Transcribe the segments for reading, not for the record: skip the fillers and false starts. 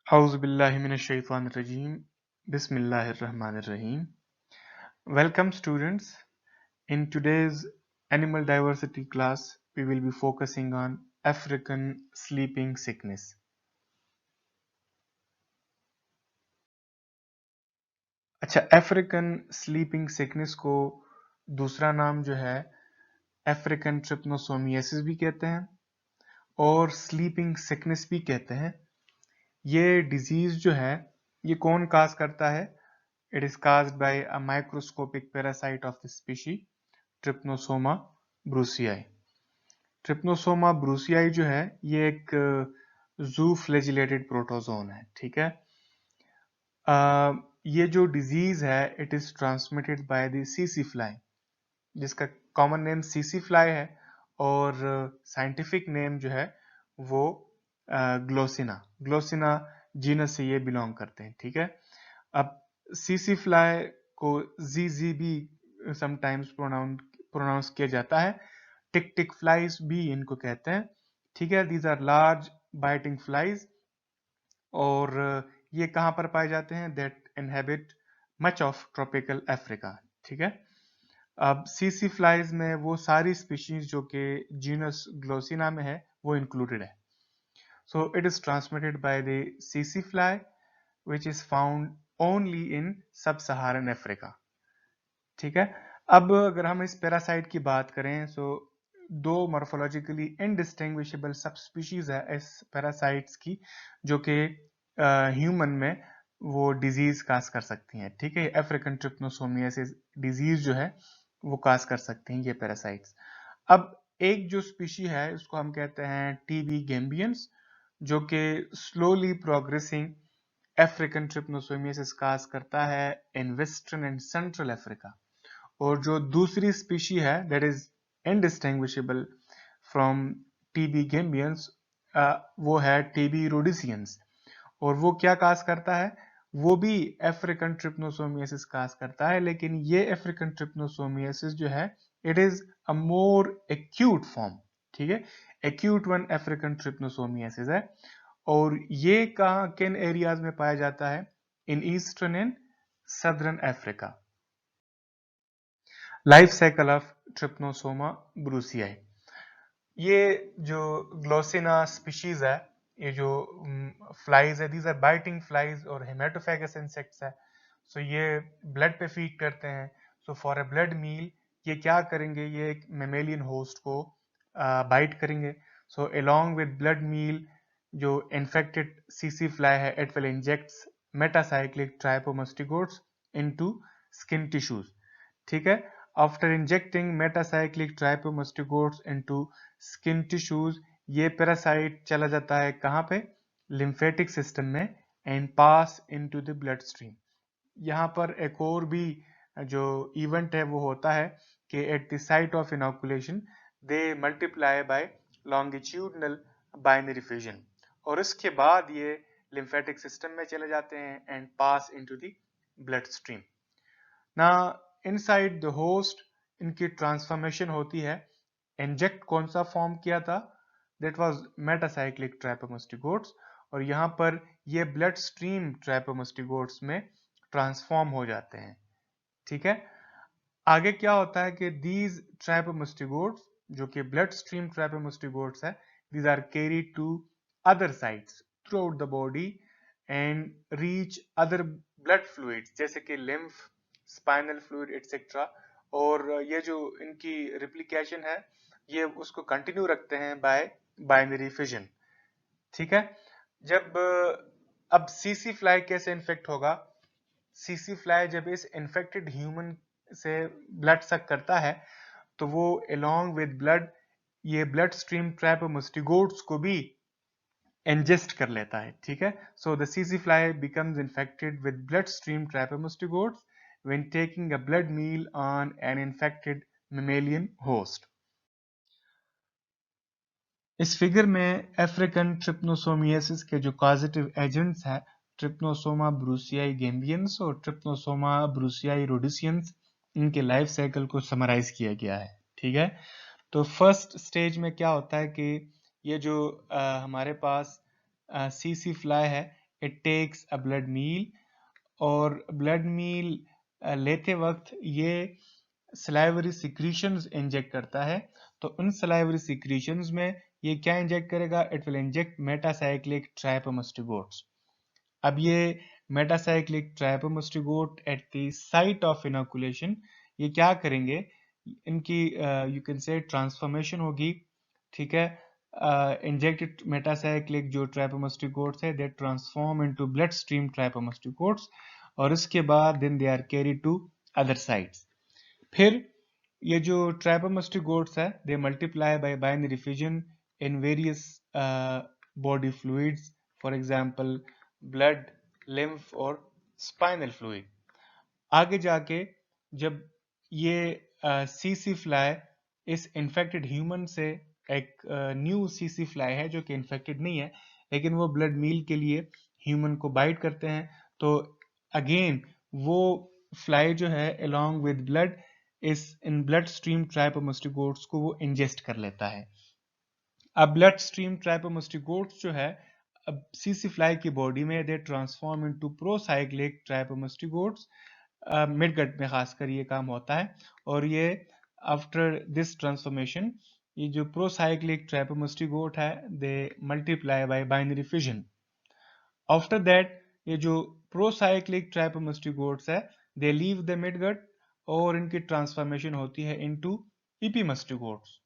Auzubillahiminash-shaytanir-rajim. Bismillahir-rahmanir-rahim. Welcome students. In today's animal diversity class, we will be focusing on African sleeping sickness. अच्छा, African sleeping sickness को दूसरा नाम जो है African ट्रिप्नोसोमियासिस भी कहते हैं और स्लीपिंग सिकनेस भी कहते हैं। ये डिजीज जो है ये कौन काज करता है? It is caused by a microscopic parasite of the species Trypanosoma brucei. Trypanosoma brucei जो है ये एक जू फ्लैजिलेटेड प्रोटोजोन है, ठीक है। ये जो डिजीज है it is transmitted by the सीसी फ्लाई, जिसका कॉमन नेम सीसी फ्लाई है और साइंटिफिक नेम जो है वो ग्लोसिना जीनस से ये बिलोंग करते हैं, ठीक है। अब सीसी फ्लाई को जी भी समटाइम्स प्रोनाउंस किया जाता है, टिक टिक फ्लाइज भी इनको कहते हैं, ठीक है। These are large biting flies और ये कहाँ पर पाए जाते हैं? That inhabit much of tropical Africa, ठीक है। अब सीसी फ्लाइज में वो सारी स्पीशीज जो कि जीनस ग्लोसिना में है वो इंक्लूडेड है। So it is transmitted by the सीसी fly which is found only in सब सहारन अफ्रीका, ठीक है। अब अगर हम इस पैरासाइट की बात करें तो दो मॉर्फोलॉजिकली इनडिस्टिंग्विशेबल सब स्पीशीज है इस पैरासाइट्स की जो कि ह्यूमन में वो डिजीज काज कर सकती हैं, ठीक है। अफ्रीकन ट्रिप्नोसोमियासिस डिजीज जो है वो काज कर सकती हैं ये पैरासाइट्स। अब एक जो स्पीशी है उसको हम कहते हैं टीबी गैम्बियंस, जो कि स्लोली प्रोग्रेसिंग अफ्रीकन ट्रिप्नोसोमियासिस काज करता है in western and central Africa. और जो दूसरी स्पीशी है that is indistinguishable from TB gambiense वो है टीबी रोडिसियंस, और वो क्या काज करता है? वो भी अफ्रीकन ट्रिप्नोसोमियासिस काज करता है, लेकिन ये अफ्रीकन ट्रिप्नोसोमियासिस जो है it is a more acute form, ठीक है। एक्यूट वन अफ्रीकन ट्रिप्नोसोमियासिस है और ये कहाँ किन एरियाज में पाया जाता है? In eastern and southern Africa. Life cycle of trypanosoma brucei, ये जो ग्लोसिना स्पीशीज है, ये जो फ्लाइज है, दीज आर बाइटिंग फ्लाइज और हेमेटोफेगस इंसेक्ट्स है। सो ये ब्लड पे फीड करते हैं। सो फॉर अ ब्लड मील ये क्या करेंगे? ये एक मेमेलियन होस्ट को बाइट करेंगे। So along with blood meal जो इन्फेक्टेड सीसी फ्लाई है it will injects metacyclic trypomastigotes into skin tissues, ठीक है। After injecting metacyclic trypomastigotes into skin tissues ये पैरासाइट चला जाता है कहाँ पे? लिम्फेटिक सिस्टम में and pass into the blood stream. यहाँ पर एक और भी जो इवेंट है वो होता है कि eight the site of inoculation they multiply bye longitudinal binary fission, और इसके बाद ये लिम्फेटिक सिस्टम में चले जाते हैं and pass into the blood stream. ना इनसाइड द होस्ट इनकी ट्रांसफॉर्मेशन होती है। इंजेक्ट कौन सा फॉर्म किया था? दैट वाज मेटासाइक्लिक ट्राइपोमास्टिगोट्स, और यहाँ पर ये ब्लड स्ट्रीम ट्राइपोमास्टिगोट्स में ट्रांसफॉर्म हो जाते हैं, ठीक है। आगे क्या होता है कि दीज ट्राइपोमास्टिगोट्स जो कि ब्लड स्ट्रीम ट्राइपोमास्टिगोट्स है, these are carried to other sites throughout the body and reach other blood fluids जैसे कि लिम्फ, स्पाइनल फ्लूइड एटसेट्रा, और ये जो इनकी रिप्लिकेशन है ये उसको कंटिन्यू रखते हैं बाय बाइनरी फिजन, ठीक है। जब अब सीसी फ्लाई कैसे इन्फेक्ट होगा? सीसी फ्लाई जब इस इन्फेक्टेड ह्यूमन से ब्लड सक करता है तो वो अलोंग विद ब्लड ये ब्लड स्ट्रीम ट्राइपोमास्टिगोट्स को भी इंजेस्ट कर लेता है, ठीक है। सो द सीसी fly becomes infected with blood stream trypomastigotes when taking a blood meal on an infected mammalian host. इस फिगर में अफ्रीकन ट्रिप्नोसोमियासिस के जो कॉजेटिव एजेंट्स हैं ट्रिप्नोसोमा ब्रूसियाई गैम्बियंस और ट्रिप्नोसोमा ब्रूसियाई रोडिसियंस, इनके लाइफ साइकिल को summarise किया गया है, ठीक है। तो फर्स्ट स्टेज में क्या होता है कि ये जो हमारे पास सीसी फ्लाई है it takes a blood meal, और ब्लड मील लेते वक्त ये सलाइवरी सिक्रीशंस इंजेक्ट करता है। तो उन सलाइवरी सिक्रीशंस में ये क्या इंजेक्ट करेगा? It will inject metacyclic trypomastigotes. अब ये metacyclic trypomastigote at the site of inoculation ये क्या करेंगे? इनकी यू कैन से ट्रांसफॉर्मेशन होगी, ठीक है। इंजेक्टेड मेटासाइक्लिक जो ट्राइपोमस्टिगोट्स है they transform into blood stream trypomastigotes, और इसके बाद then they are carry to other sites. फिर ये जो ट्राइपोमस्टिगोट्स है they multiply by binary fission in various body fluids, for example blood, lymph और स्पाइनल फ्लूइड। आगे जाके जब ये सीसी फ्लाई इस इन्फेक्टेड ह्यूमन से, एक न्यू सीसी फ्लाई है जो कि इन्फेक्टेड नहीं है लेकिन वो ब्लड मील के लिए ह्यूमन को बाइट करते हैं, तो अगेन वो फ्लाई जो है अलोंग विद ब्लड इस इन ब्लड स्ट्रीम ट्राइपोमस्टिगोट्स को वो इंजेस्ट कर लेता है। अब ब्लड स्ट्रीम ट्राइपोमस्टिगोट्स जो है अब सीसी फ्लाई की बॉडी में दे ट्रांसफॉर्म इनटू प्रोसाइक्लिक ट्राइपोमस्टिगोट्स। मिडगट में खासकर ये काम होता है, और ये आफ्टर दिस ट्रांसफॉर्मेशन ये जो प्रोसाइक्लिक ट्राइपोमस्टिगोट है they multiply by binary fission. After that ये जो प्रोसाइक्लिक ट्राइपोमस्टिगोट्स है दे लीव द मिडगट, और इनकी ट्रांसफॉर्मेशन होती है इनटू इपीमस्टिगोट्स,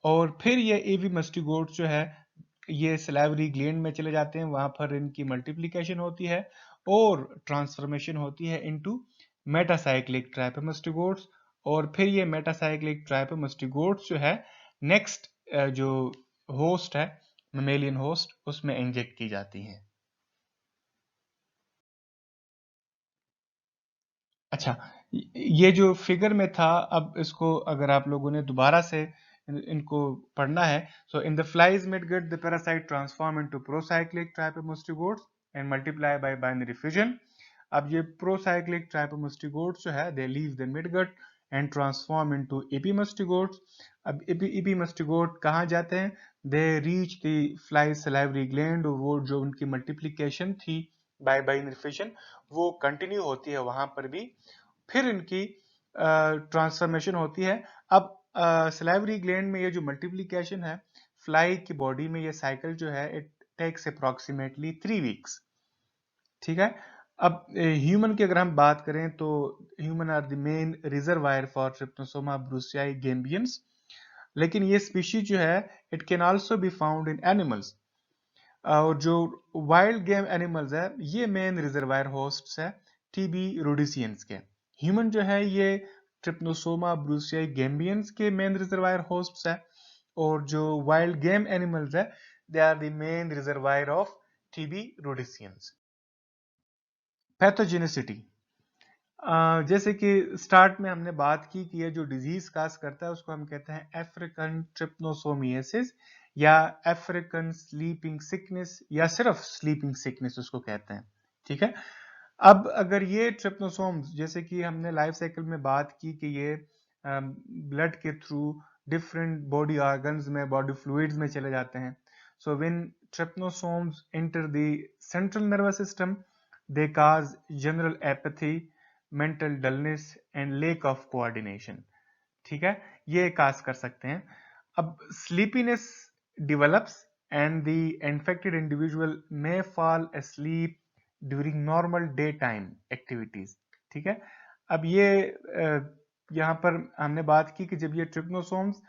और फिर ये एपीमस्टिगोट्स जो है ये सलाइवरी ग्लैंड में चले जाते हैं, वहां पर इनकी मल्टीप्लिकेशन होती है और ट्रांसफॉर्मेशन होती है इनटू मेटासाइक्लिक ट्राइपोमस्टिगोट्स, और फिर ये मेटासाइक्लिक ट्राइपोमस्टिगोट्स जो है नेक्स्ट जो होस्ट है मेमेलियन होस्ट उसमें इंजेक्ट की जाती हैं। अच्छा, ये जो फिगर में था, अब इसको अगर आप लोगों ने दोबारा से इनको पढ़ना है, so in the flies midgut the parasite transform into procyclic trypomastigotes and multiply by binary fission. अब ये प्रोसाइक्लिक ट्राइपोमस्टिगोट्स जो है they leave the midgut and transform into epimastigotes. अब एपीमस्टिगोट कहाँ जाते हैं? They reach the fly salivary gland, और वो जो उनकी मल्टीप्लिकेशन थी बाय बाइनरी फिजन वो कंटिन्यू होती है वहां पर भी, फिर इनकी ट्रांसफॉर्मेशन होती है। अब सलाइवरी ग्लैंड में ये जो मल्टीप्लिकेशन है फ्लाई की बॉडी में, ये साइकिल जो है इट टेक्स अप्रोक्सीमेटली 3 वीक्स, ठीक है। अब ह्यूमन की अगर हम बात करें तो human are the main reservoir for trypanosoma brucei gambiense, लेकिन ये स्पीशीज जो है it can also be found in animals, और जो वाइल्ड गेम एनिमल्स है ये मेन रिजर्वायर होस्ट्स है टीबी रोडिसियंस के। ह्यूमन जो है ये ट्रिप्नोसोमा ब्रूसियाई गैम्बियंस के मेन रिजर्वायर होस्ट्स है, और जो वाइल्ड गेम एनिमल्स है they are the main reservoir of TB rhodesiense. Pathogenicity, जैसे कि स्टार्ट में हमने बात की कि ये जो डिजीज काज करता है उसको हम कहते हैं अफ्रीकन ट्रिप्नोसोमियासिस या अफ्रीकन स्लीपिंग सिकनेस या सिर्फ स्लीपिंग सिकनेस उसको कहते हैं, ठीक है। अब अगर ये ट्रिप्नोसोम्स, जैसे कि हमने लाइफ साइकिल में बात की कि ये ब्लड के थ्रू डिफरेंट बॉडी ऑर्गन्स में, बॉडी फ्लूइड्स में चले जाते हैं, so when trypanosomes enter the central nervous system they cause general apathy, mental dullness and lack of coordination, ठीक है, ये काज कर सकते हैं। अब sleepiness develops and the infected individual may fall asleep during normal day time activities, ठीक है। अब ये यहाँ पर हमने बात की कि जब ये ट्रिप्नोसोम्स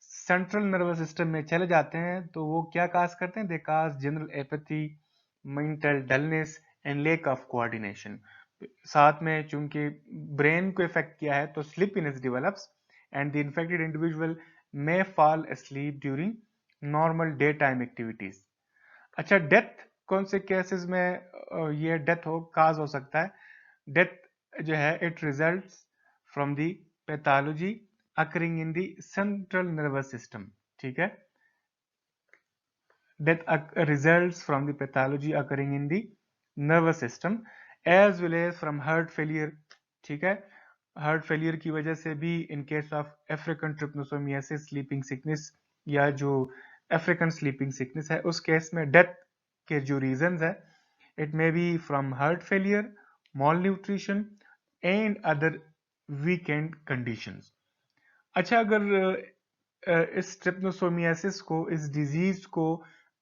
सेंट्रल नर्वस सिस्टम में चले जाते हैं तो वो क्या काज करते हैं? They cause general apathy, mental dullness and lack of coordination. साथ में चूंकि ब्रेन को इफेक्ट किया है तो sleepiness develops and the infected individual may fall asleep during normal day time activities. अच्छा, डेथ कौन से केसेस में ये डेथ हो काज हो सकता है? डेथ जो है it results from the pathology occurring in the central nervous system, ठीक है। Death results from the pathology occurring in the nervous system as well as from heart failure, ठीक है। हार्ट फेलियर की वजह से भी in case of African trypanosomiasis sleeping sickness या जो अफ्रीकन स्लीपिंग सिकनेस है उस केस में डेथ के जो रीजंस है It may be from heart failure, malnutrition and other weakened conditions. अच्छा, अगर इस ट्रिपनोसोमियासिस को, इस डिजीज को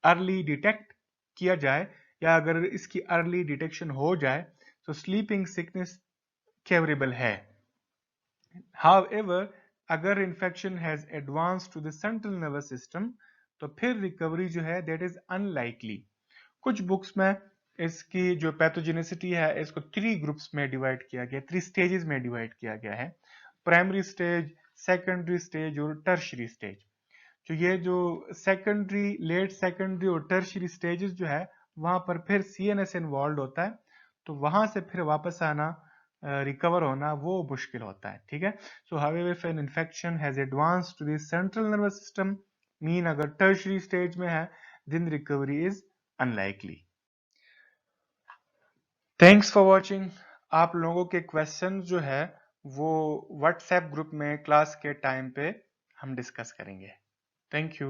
अर्ली डिटेक्ट किया जाए या अगर इसकी अर्ली डिटेक्शन हो जाए तो स्लीपिंग सिकनेस क्योरेबल है. However, अगर infection has advance to the central nervous system तो फिर रिकवरी जो है दैट इज अनलाइकली. कुछ बुक्स में इसकी जो पैथोजेनिसिटी है इसको 3 ग्रुप्स में डिवाइड किया गया, 3 स्टेजेस में डिवाइड किया गया है. प्राइमरी स्टेज, सेकेंडरी स्टेज और टर्शरी स्टेज. तो ये जो सेकेंडरी, लेट सेकेंडरी और टर्शरी स्टेजेस जो है वहां पर फिर सीएनएस इन्वॉल्व होता है, तो वहां से फिर वापस आना, रिकवर होना वो मुश्किल होता है. ठीक है. So however if an infection has advance to the central nervous system, mean अगर टर्शरी स्टेज में है, then recovery is unlikely. Thanks for watching. आप लोगों के क्वेश्चन जो है वो व्हाट्सएप ग्रुप में क्लास के टाइम पे हम डिस्कस करेंगे. Thank you.